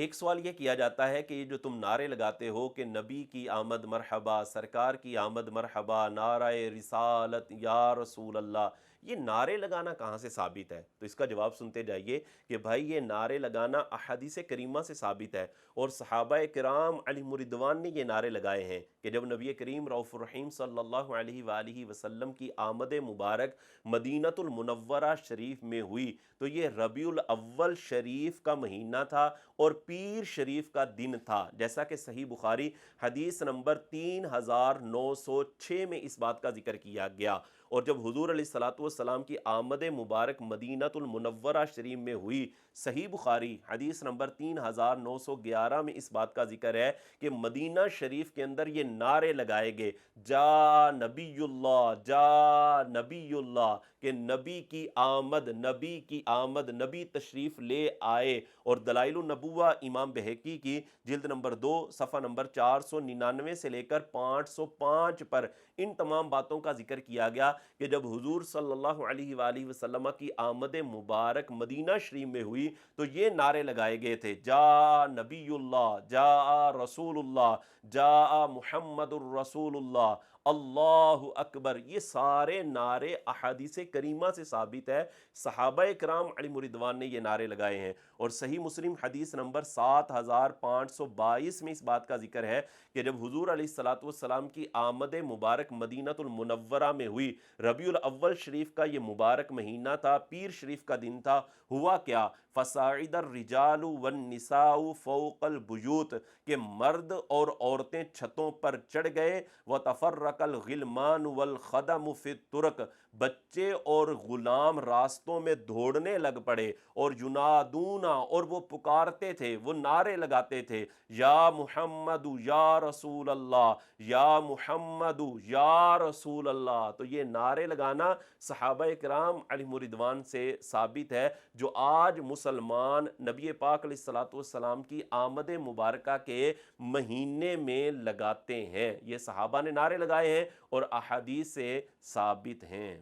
ایک سوال یہ کیا جاتا ہے کہ یہ جو تم نعرے لگاتے ہو کہ نبی کی آمد مرحبا، سرکار کی آمد مرحبا، نعرہ رسالت یا رسول اللہ، یہ نعرے لگانا کہاں سے ثابت ہے؟ تو اس کا جواب سنتے جائیے کہ بھائی یہ نعرے لگانا احادیث کریمہ سے ثابت ہے، اور صحابہ کرام علیہم الرضوان نے یہ نعرے لگائے ہیں کہ جب نبی کریم رؤوف الرحیم صلی اللہ علیہ وآلہ وسلم کی آمد مبارک مدینۃ المنورہ شریف میں ہوئی تو یہ ربیع الاول شریف کا مہینہ تھا اور پیر شریف کا دن تھا، جیسا کہ صحیح بخاری حدیث نمبر 3906 میں اس بات کا ذکر کیا گیا۔ اور جب حضور علیہ السلام کی آمد مبارک مدینۃ المنورہ شریف میں ہوئی، صحیح بخاری حدیث نمبر 3911 میں اس بات کا ذکر ہے کہ مدینہ شریف کے اندر یہ نعرے لگائے گئے، جا نبی اللہ، جا نبی اللہ، کہ نبی کی آمد، نبی کی آمد، نبی تشریف لے آئے۔ اور دلائل النبوہ امام بہقی کی جلد نمبر 2 صفحہ نمبر 499 سے لے کر 505 پر ان تمام باتوں کا ذکر کیا گیا کہ جب حضور صلی اللہ علیہ وآلہ وسلم کی آمد مبارک مدینہ شریف میں ہوئی تو یہ نعرے لگائے گئے تھے، جا نبی اللہ، جا رسول اللہ، جا محمد الرسول اللہ، اللہ اکبر۔ یہ سارے نعرے احادیث کریمہ سے ثابت ہے، صحابہ کرام علیہم الرضوان نے یہ نعرے لگائے ہیں۔ اور صحیح مسلم حدیث نمبر 7522 میں اس بات کا ذکر ہے کہ جب حضور علیہ السلام کی آمد مبارک مدینۃ المنورہ میں ہوئی، ربیع الاول شریف کا یہ مبارک مہینہ تھا، پیر شریف کا دن تھا، ہوا کیا؟ فَصَعِدَ الرِّجَالُ وَالنِّسَاءُ فَوْقَ الْبُيُوتِ، کہ مرد اور عورتیں چھتوں پر چڑھ گئے، وَتَفَرَّقَ الْغِلْمَانُ وَالْخَدَمُ فِي الطُّرُقِ، بچے اور غلام راستوں میں دوڑنے لگ پڑے، اور ینادون، اور وہ پکارتے تھے، وہ نعرے لگاتے تھے، یا محمد یا رسول اللہ، یا محمد یا رسول اللہ۔ تو یہ نعرے لگانا صحابہ کرام علیہم الرضوان سے ثابت ہے، جو آج مسلمان نبی پاک علیہ السلام کی آمد مبارکہ کے مہینے میں لگاتے ہیں۔ یہ صحابہ نے نعرے لگائے ہیں اور احادیث سے ثابت ہیں۔